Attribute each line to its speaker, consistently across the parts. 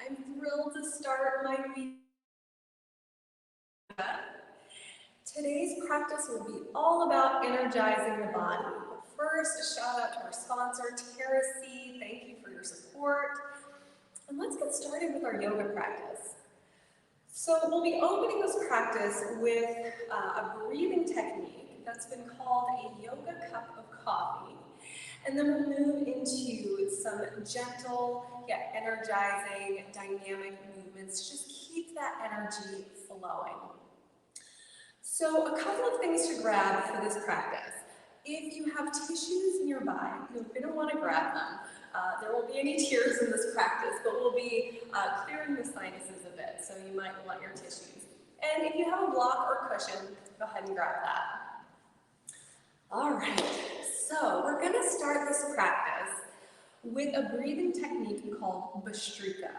Speaker 1: I'm thrilled to start my week. Today's practice will be all about energizing the body. First, a shout out to our sponsor, Terrace. Thank you for your support. And let's get started with our yoga practice. So we'll be opening this practice with a breathing technique that's been called a yoga cup of coffee. And then we'll move into some gentle yet energizing dynamic movements to just keep that energy flowing. So a couple of things to grab for this practice. If you have tissues nearby, you're going to want to grab them. There won't be any tears in this practice, but we'll be clearing the sinuses a bit, so you might want your tissues. And if you have a block or cushion, go ahead and grab that. All right, so we're going to start this practice with a breathing technique called Bastrika.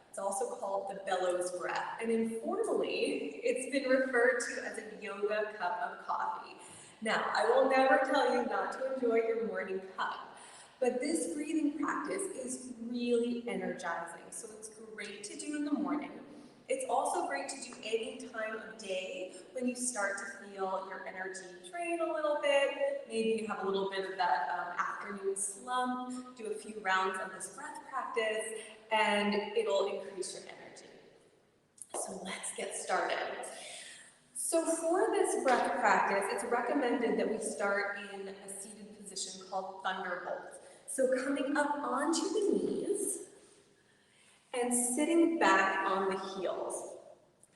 Speaker 1: It's also called the bellows breath, and informally, it's been referred to as a yoga cup of coffee. Now, I will never tell you not to enjoy your morning cup, but this breathing practice is really energizing, so it's great to do in the morning. It's also great to do any time of day when you start to feel your energy drain a little bit. Maybe you have a little bit of that afternoon slump. Do a few rounds of this breath practice, and it'll increase your energy. So let's get started. So for this breath practice, it's recommended that we start in a seated position called thunderbolt. So coming up onto the knees and sitting back on the heels.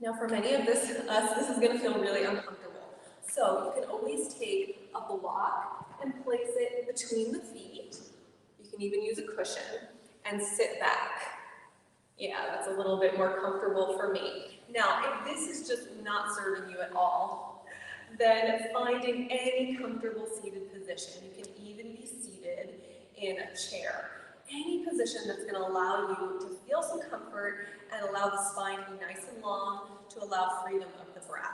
Speaker 1: Now for many of us, this is going to feel really uncomfortable. So you can always take a block and place it between the feet. You can even use a cushion and sit back. Yeah, that's a little bit more comfortable for me. Now, if this is just not serving you at all, then finding any comfortable seated position. You can even be seated in a chair. Any position that's going to allow you to feel some comfort and allow the spine to be nice and long to allow freedom of the breath.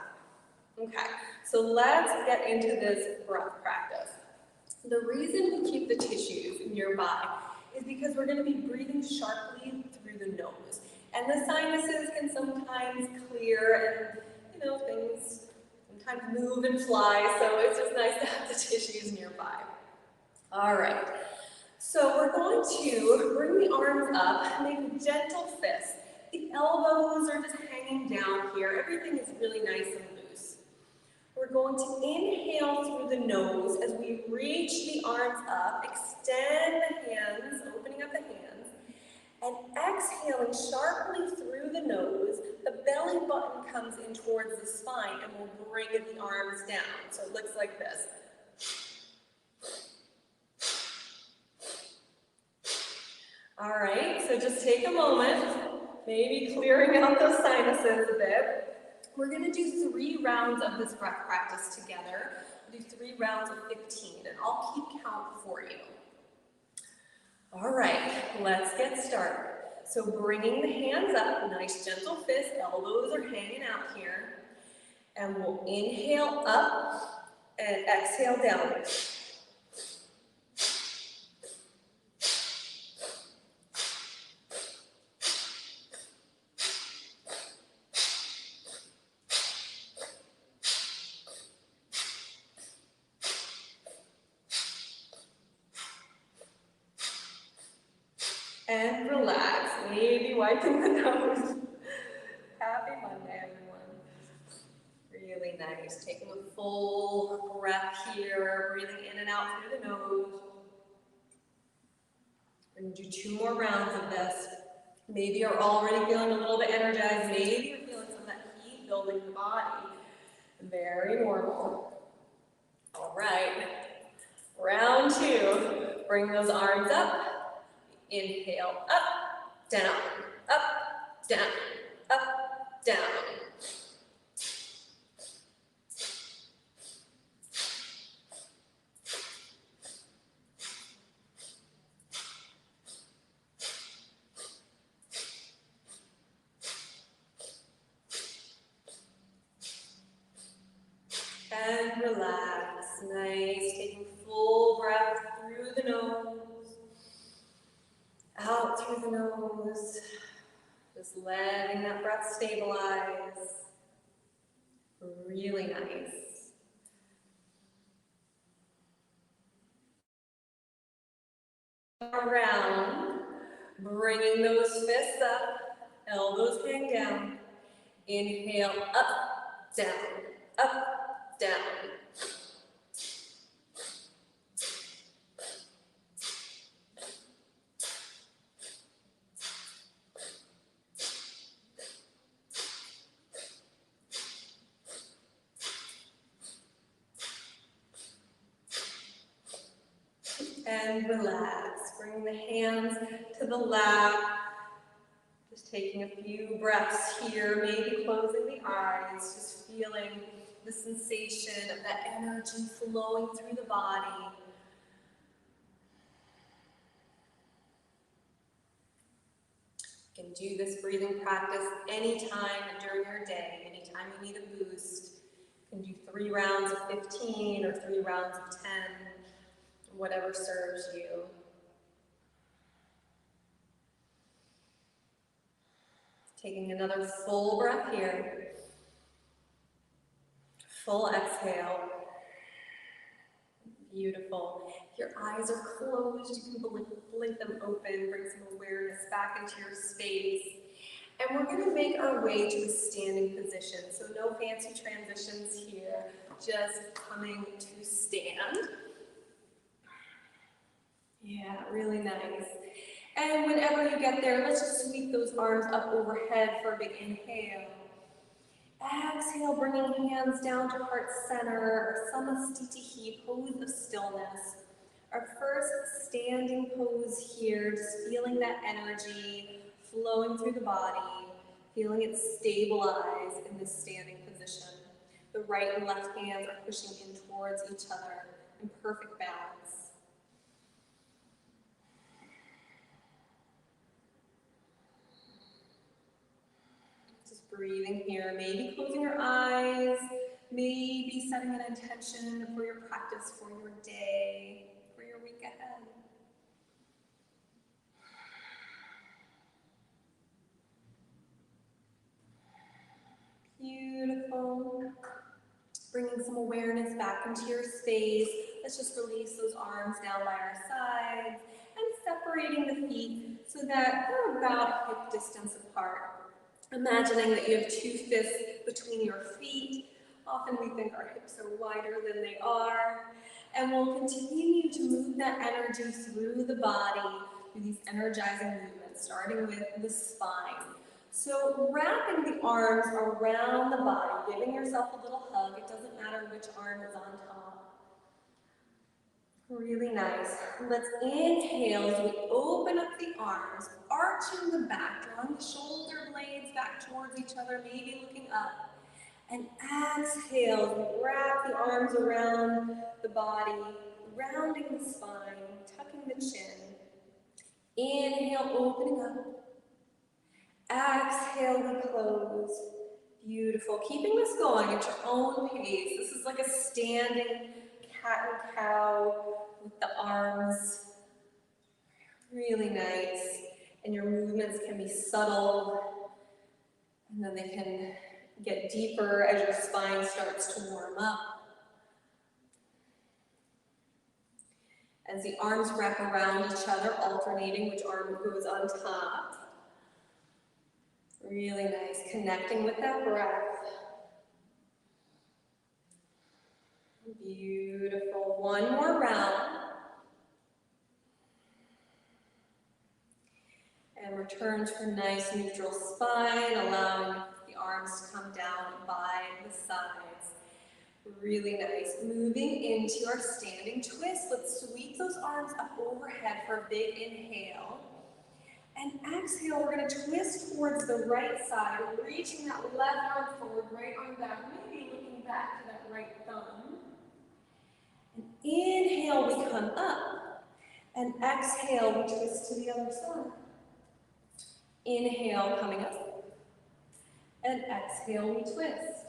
Speaker 1: Okay, so let's get into this breath practice. The reason we keep the tissues nearby is because we're going to be breathing sharply through the nose. And the sinuses can sometimes clear and, things sometimes move and fly, so it's just nice to have the tissues nearby. All right, so we're going to bring the arms up, make a gentle fist. The elbows are just hanging down here. Everything is really nice and loose. We're going to inhale through the nose as we reach the arms up, extend the hands, opening up the hands, and exhaling sharply through the nose. The belly button comes in towards the spine and we'll bring the arms down. So it looks like this. All right, so just take a moment, maybe clearing out those sinuses a bit. We're going to do 3 rounds of this breath practice together. We'll do 3 rounds of 15, and I'll keep count for you. All right, let's get started. So bringing the hands up, nice gentle fist, elbows are hanging out here. And we'll inhale up and exhale down. And relax, maybe wiping the nose. Happy Monday, everyone. Really nice. Taking a full breath here, breathing in and out through the nose. We're going to do 2 more rounds of this. Maybe you're already feeling a little bit energized. Maybe you're feeling some of that heat building in the body. Very normal. All right. Round 2. Bring those arms up. Inhale, up, down, down, up, down. And relax, nice, taking full breath through the nose. Out through the nose. Just letting that breath stabilize. Really nice. Around, bringing those fists up, elbows hang down. Inhale, up, down, up, down. And relax. Bring the hands to the lap. Just taking a few breaths here, maybe closing the eyes, just feeling the sensation of that energy flowing through the body. You can do this breathing practice anytime during your day, anytime you need a boost. You can do 3 rounds of 15 or 3 rounds of 10, whatever serves you. Taking another full breath here. Full exhale. Beautiful. If your eyes are closed, you can blink them open, bring some awareness back into your space. And we're going to make our way to a standing position. So no fancy transitions here, just coming to stand. Yeah, really nice. And whenever you get there, let's just sweep those arms up overhead for a big inhale. Exhale, bringing hands down to heart center, Samastitihi, pose of stillness. Our first standing pose here, just feeling that energy flowing through the body, feeling it stabilize in this standing position. The right and left hands are pushing in towards each other in perfect balance. Breathing here, maybe closing your eyes, maybe setting an intention for your practice, for your day, for your week ahead. Beautiful. Bringing some awareness back into your space. Let's just release those arms down by our sides and separating the feet so that they're about hip distance apart. Imagining that you have 2 fists between your feet. Often we think our hips are wider than they are. And we'll continue to move that energy through the body, through these energizing movements, starting with the spine. So wrapping the arms around the body, giving yourself a little hug. It doesn't matter which arm is on top. Really nice. Let's inhale as we open up the arms, arching the back, drawing the shoulder blades back towards each other, maybe looking up. And exhale as we wrap the arms around the body, rounding the spine, tucking the chin. Inhale, opening up. Exhale, we close. Beautiful. Keeping this going at your own pace. This is like a standing cat and cow with the arms. Really nice. And your movements can be subtle. And then they can get deeper as your spine starts to warm up. As the arms wrap around each other, alternating which arm goes on top. Really nice. Connecting with that breath. Beautiful. One more round. And return to a nice neutral spine, allowing the arms to come down by the sides. Really nice. Moving into our standing twist. Let's sweep those arms up overhead for a big inhale. And exhale, we're going to twist towards the right side, reaching that left arm forward, right arm back, maybe looking back to that right thumb. And inhale, we come up. And exhale, we twist to the other side. Inhale, coming up. And exhale, we twist.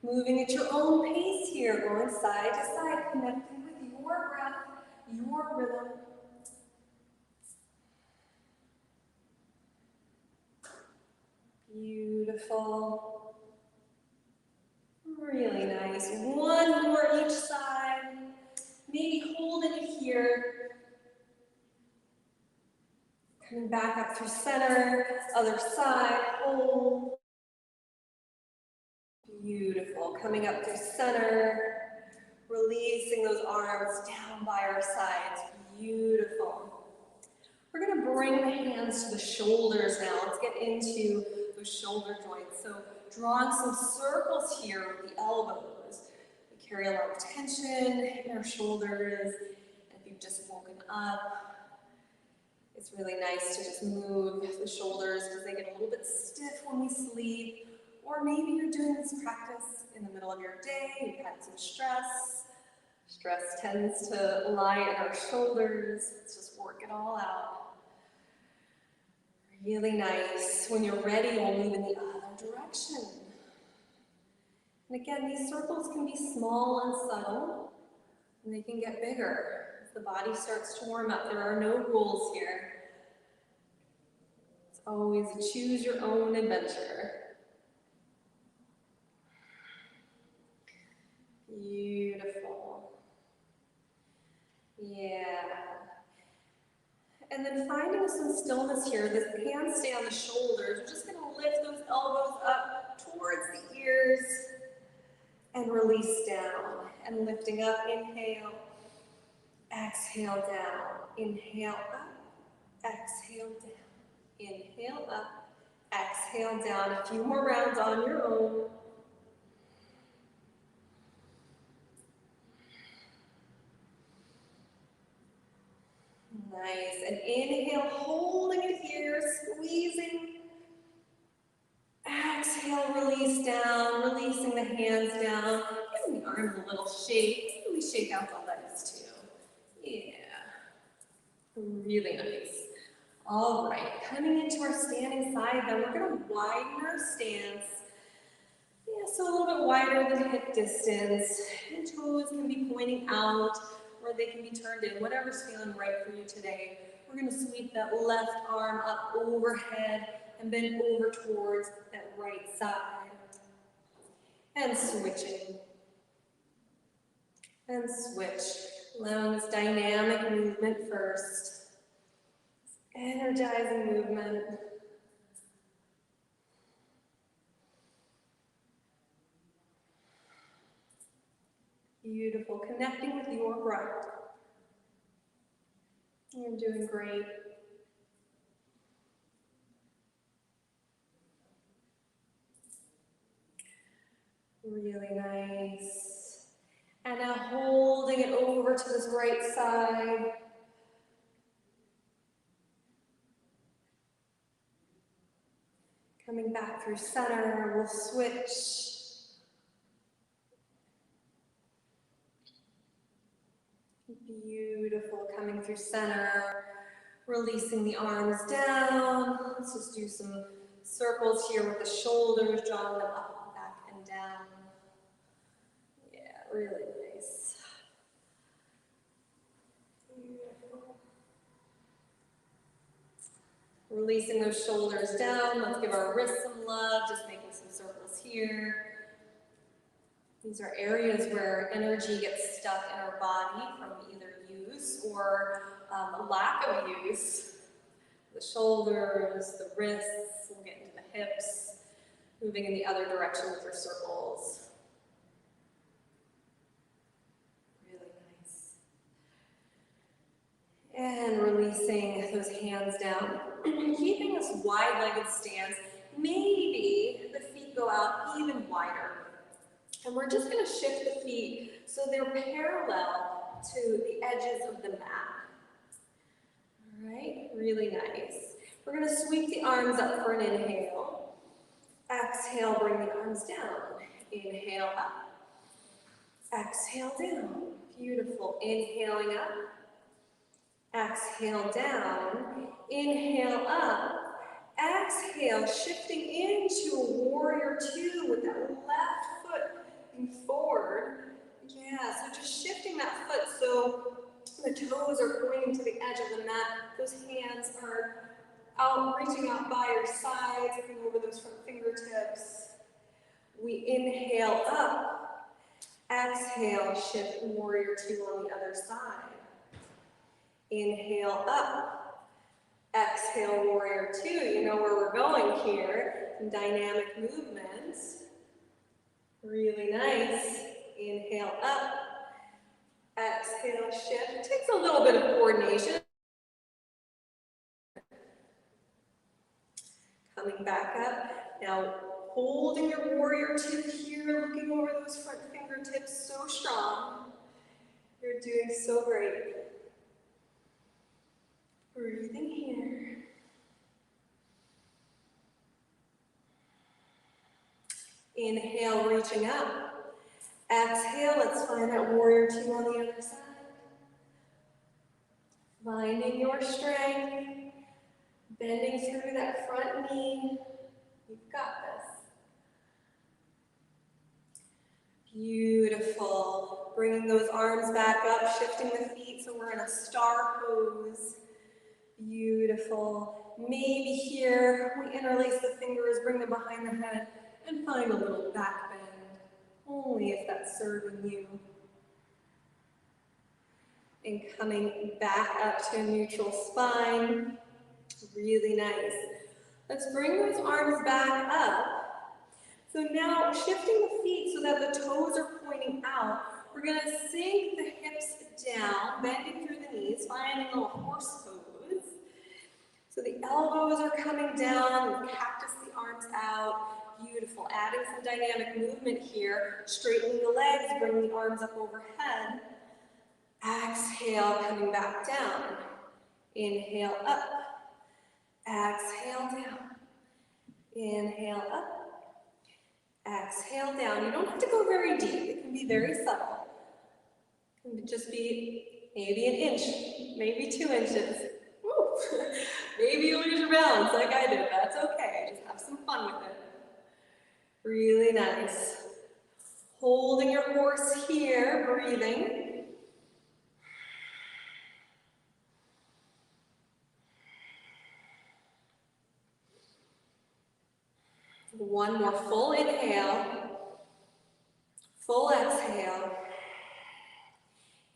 Speaker 1: Moving at your own pace here, going side to side, connecting with your breath, your rhythm. Beautiful. Really nice. One more each side. Maybe holding it here. Coming back up through center. Other side. Hold. Beautiful. Coming up through center. Releasing those arms down by our sides. Beautiful. We're going to bring the hands to the shoulders now. Let's get into those shoulder joints. So drawing some circles here with the elbows. We carry a lot of tension in our shoulders. If you've just woken up, it's really nice to just move the shoulders because they get a little bit stiff when we sleep. Or maybe you're doing this practice in the middle of your day, you've had some stress. Stress tends to lie in our shoulders. Let's just work it all out. Really nice. When you're ready, we'll move in the other direction. And again, these circles can be small and subtle, and they can get bigger as the body starts to warm up. There are no rules here. It's always a choose your own adventure. Beautiful. Yeah. And then finding some stillness here. This hands stay on the shoulders. We're just going to lift those elbows up towards the ears and release down. And lifting up, inhale, exhale down, inhale up, exhale down, inhale up, exhale down. A few more rounds on your own. Nice. And inhale, holding it here, squeezing. Exhale, release down, releasing the hands down. Giving the arms a little shake. Maybe we shake out the legs too. Yeah. Really nice. All right, coming into our standing side, then we're going to widen our stance. Yeah, so a little bit wider than hip distance. And toes can be pointing out, or they can be turned in, whatever's feeling right for you today. We're going to sweep that left arm up overhead and bend over towards that right side. And switching. And switch. Allowing this dynamic movement first. Energizing movement. Beautiful. Connecting with your breath. You're doing great. Really nice. And now holding it over to this right side. Coming back through center, we'll switch. Beautiful, coming through center, releasing the arms down. Let's just do some circles here with the shoulders, drawing them up, back, and down. Yeah, really nice. Beautiful. Releasing those shoulders down. Let's give our wrists some love, just making some circles here. These are areas where energy gets stuck in our body from either use or lack of use. The shoulders, the wrists, we'll get into the hips, moving in the other direction with your circles. Really nice. And releasing those hands down. Keeping this wide-legged stance, maybe the feet go out even wider. And we're just going to shift the feet so they're parallel to the edges of the mat. All right, really nice. We're going to sweep the arms up for an inhale. Exhale, bring the arms down. Inhale up. Exhale down. Beautiful. Inhaling up. Exhale down. Inhale up. Exhale, shifting into a warrior two with that left foot forward. Yeah, so just shifting that foot so the toes are pointing to the edge of the mat. Those hands are out, reaching out by your sides, looking over those front fingers. We inhale up. Exhale, shift warrior two on the other side. Inhale up. Exhale, warrior two. You know where we're going here. Dynamic movements. Really nice. Inhale up. Exhale, shift. Takes a little bit of coordination. Coming back up. Now, holding your warrior two here, looking over those front fingertips, so strong. You're doing so great. Breathing here. Inhale, reaching up. Exhale, let's find that warrior two on the other side. Finding your strength. Bending through that front knee. You've got this. Beautiful. Bringing those arms back up, shifting the feet so we're in a star pose. Beautiful. Maybe here we interlace the fingers, bring them behind the head, and find a little back bend. Only if that's serving you. And coming back up to a neutral spine. Really nice. Let's bring those arms back up. So now shifting the feet so that the toes are pointing out. We're going to sink the hips down, bending through the knees, finding a little horse pose. So the elbows are coming down, we cactus the arms out. Beautiful. Adding some dynamic movement here. Straightening the legs, bring the arms up overhead. Exhale, coming back down. Inhale up. Exhale down. Inhale up. Exhale down. You don't have to go very deep. It can be very subtle. It can just be maybe an inch, maybe 2 inches. Woo. Maybe you lose your balance like I did. That's okay. Just have some fun with it. Really nice. Holding your horse here, breathing. One more full inhale, full exhale.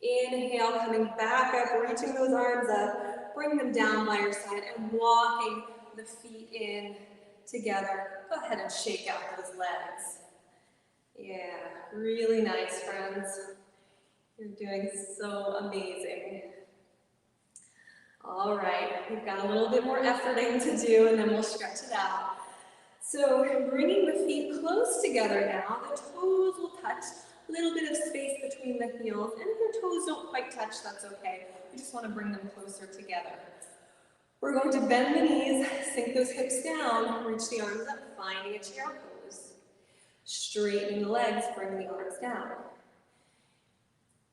Speaker 1: Inhale, coming back up, reaching those arms up, bring them down by your side and walking the feet in together. Go ahead and shake out those legs. Yeah, really nice, friends. You're doing so amazing. All right, we've got a little bit more efforting to do and then we'll stretch it out. So bringing the feet close together now, the toes will touch, a little bit of space between the heels, and if your toes don't quite touch, that's okay. We just want to bring them closer together. We're going to bend the knees, sink those hips down, reach the arms up, finding a chair pose. Straightening the legs, bring the arms down.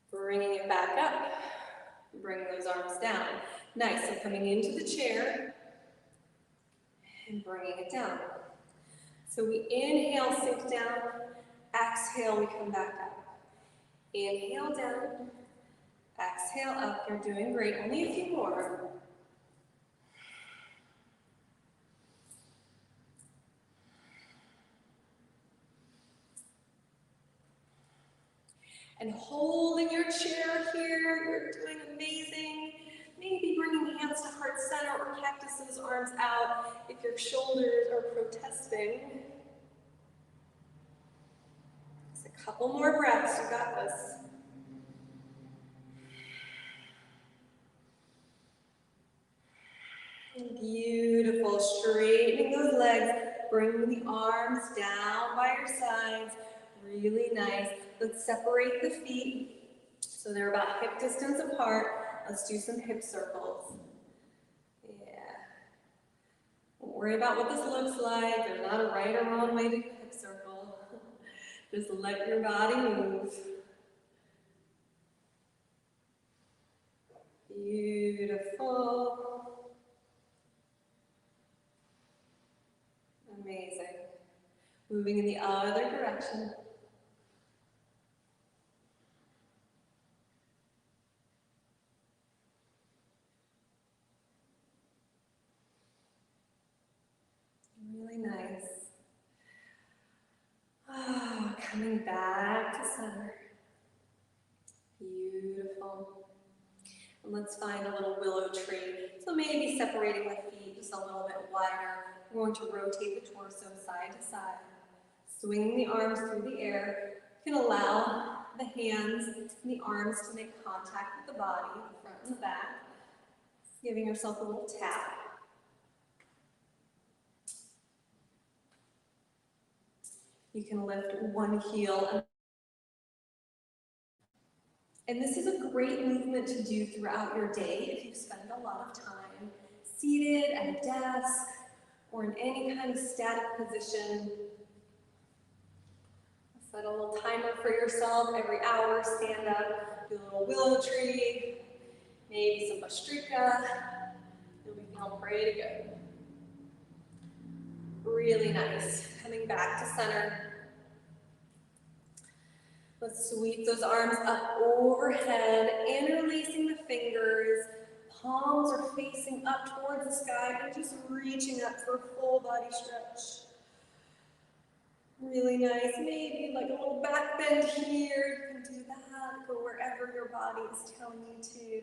Speaker 1: Bringing it back up, bring those arms down. Nice, so coming into the chair, and bringing it down. So we inhale, sink down. Exhale, we come back up. Inhale down. Exhale up. You're doing great. Only a few more. And holding your chair here, you're doing amazing. Maybe bringing hands to heart center or cactus those arms out if your shoulders are protesting. Just a couple more breaths, you got this. Beautiful, straightening those legs, bring the arms down by your sides, really nice. Let's separate the feet so they're about hip distance apart. Let's do some hip circles. Yeah. Don't worry about what this looks like. There's not a right or wrong way to do a hip circle. Just let your body move. Beautiful. Amazing. Moving in the other direction. Really nice. Coming back to center. Beautiful. And let's find a little willow tree. So maybe separating the feet just a little bit wider. We're going to rotate the torso side to side. Swinging the arms through the air. You can allow the hands and the arms to make contact with the body, the front and the back. Just giving yourself a little tap. You can lift one heel. And this is a great movement to do throughout your day if you spend a lot of time seated at a desk or in any kind of static position. Set a little timer for yourself every hour, stand up, do a little willow tree, maybe some Bastrika, and we can all pray to go. Really nice. Coming back to center. Let's sweep those arms up overhead, interlacing the fingers. Palms are facing up towards the sky and just reaching up for a full body stretch. Really nice. Maybe like a little back bend here. You can do that. Go wherever your body is telling you to.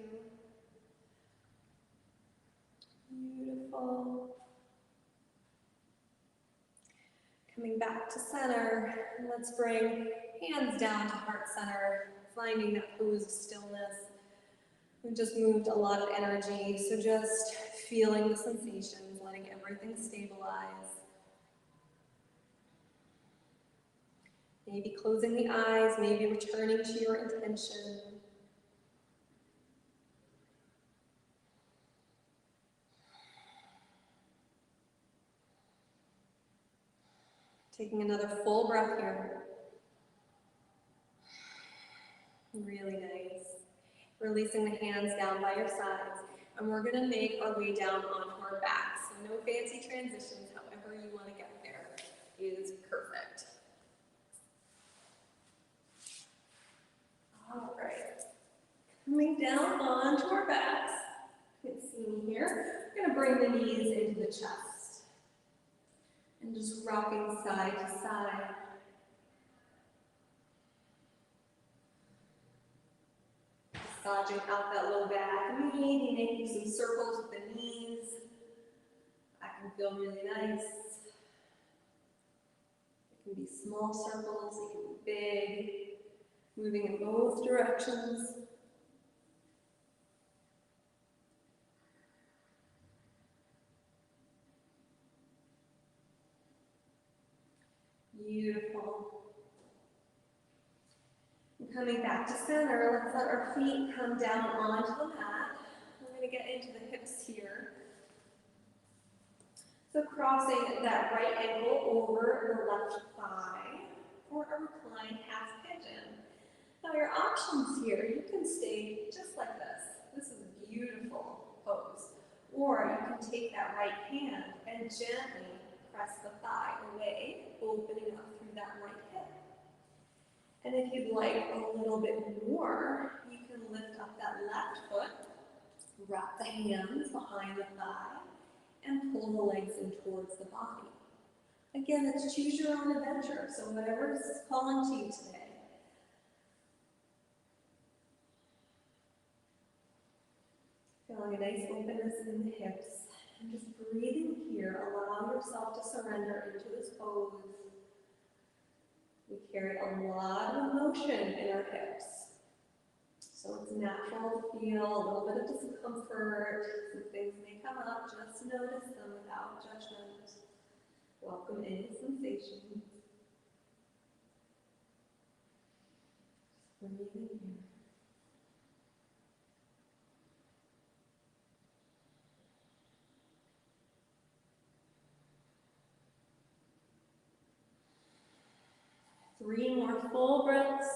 Speaker 1: Beautiful. Coming back to center. Let's bring hands down to heart center, finding that pose of stillness. We've just moved a lot of energy, so just feeling the sensations, letting everything stabilize. Maybe closing the eyes, maybe returning to your intention. Taking another full breath here. Really nice. Releasing the hands down by your sides. And we're going to make our way down onto our backs. So no fancy transitions, however you want to get there is perfect. All right. Coming down onto our backs. You can see me here. We're going to bring the knees into the chest. And just rocking side to side. Massaging out that low back knee, making some circles with the knees. That can feel really nice. It can be small circles, it can be big, moving in both directions. Beautiful. And coming back to center, let's let our feet come down onto the mat. We're going to get into the hips here. So crossing that right ankle over the left thigh for a reclined half pigeon. Now your options here, you can stay just like this. This is a beautiful pose. Or you can take that right hand and gently press the thigh away, opening up through that right hip. And if you'd like a little bit more, you can lift up that left foot, wrap the hands behind the thigh, and pull the legs in towards the body. Again, it's choose your own adventure, so whatever is calling to you today. Feeling a nice openness in the hips, and just breathing here, allow yourself to surrender into this pose. We carry a lot of emotion in our hips. So it's natural to feel a little bit of discomfort. Some things may come up, just notice them without judgment. Welcome any sensation. Breathing here. Three more full breaths.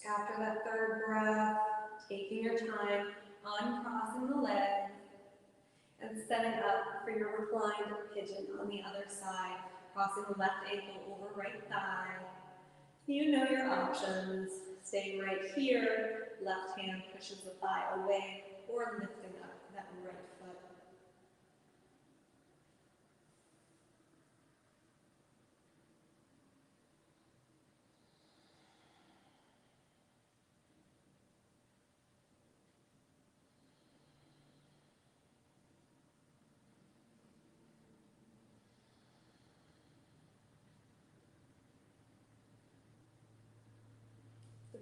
Speaker 1: After that third breath, taking your time, uncrossing the legs, and setting up for your reclined pigeon on the other side, crossing the left ankle over right thigh, You know your options. Staying right here, left hand pushes the thigh away or lifting up that right foot.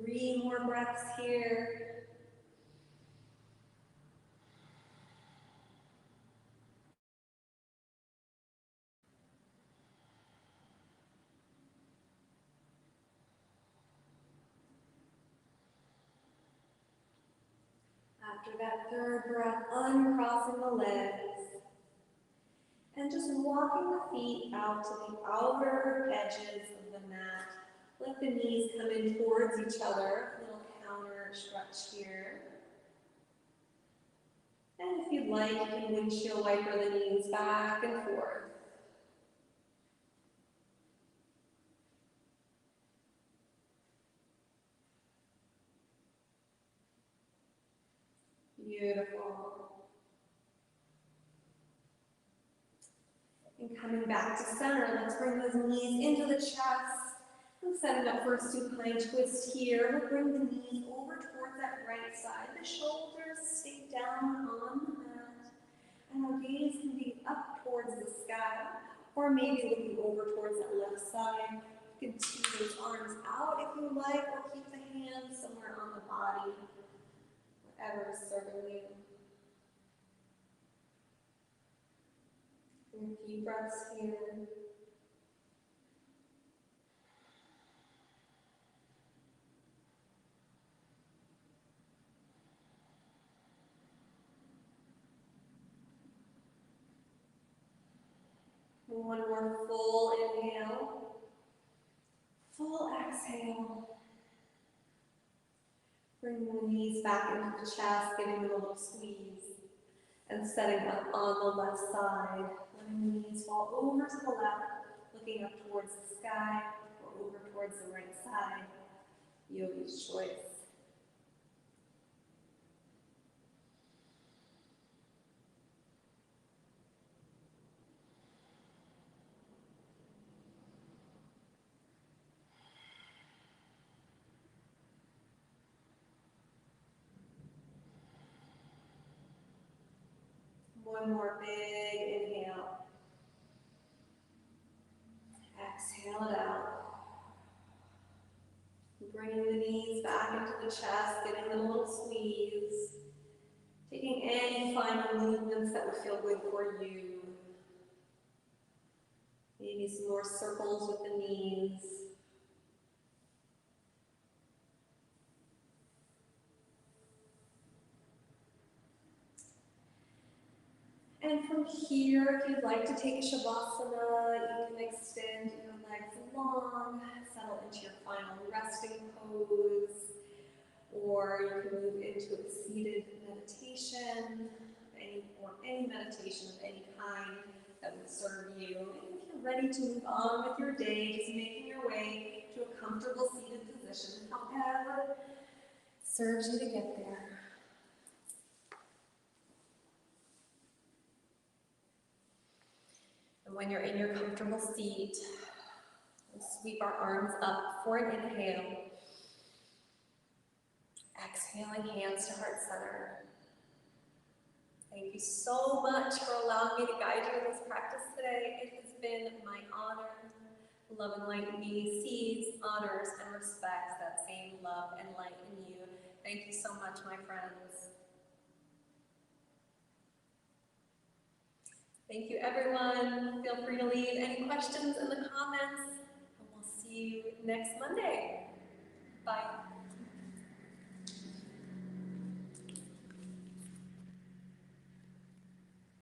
Speaker 1: 3 more breaths here. After that third breath, uncrossing the legs. And just walking the feet out to the outer edges of the mat. Let the knees come in towards each other. A little counter stretch here. And if you'd like, you can windshield wiper the knees back and forth. Beautiful. And coming back to center, let's bring those knees into the chest. And setting up for a supine twist here. We'll bring the knees over towards that right side. The shoulders stay down on the mat. And our gaze can be up towards the sky, or maybe looking over towards that left side. You can see those arms out if you like, or keep the hands somewhere on the body, whatever is serving you. And a few breaths here. One more full inhale, full exhale. Bring the knees back into the chest, giving them a little squeeze. And setting up on the left side. Letting the knees fall over to the left, looking up towards the sky, or over towards the right side. Yogi's choice. One more big inhale. Exhale it out. Bringing the knees back into the chest, giving them a little squeeze. Taking any final movements that would feel good for you. Maybe some more circles with the knees. And from here, if you'd like to take a Shavasana, you can extend your legs long, settle into your final resting pose, or you can move into a seated meditation, or any meditation of any kind that would serve you. And if you're ready to move on with your day, just making your way to a comfortable seated position, however serves you to get there. And when you're in your comfortable seat, we'll sweep our arms up for an inhale. Exhaling, hands to heart center. Thank you so much for allowing me to guide you in this practice today. It has been my honor. Love and light in me sees, honors, and respects that same love and light in you. Thank you so much, my friends. Thank you, everyone. Feel free to leave any questions in the comments, and we'll see you next Monday. Bye.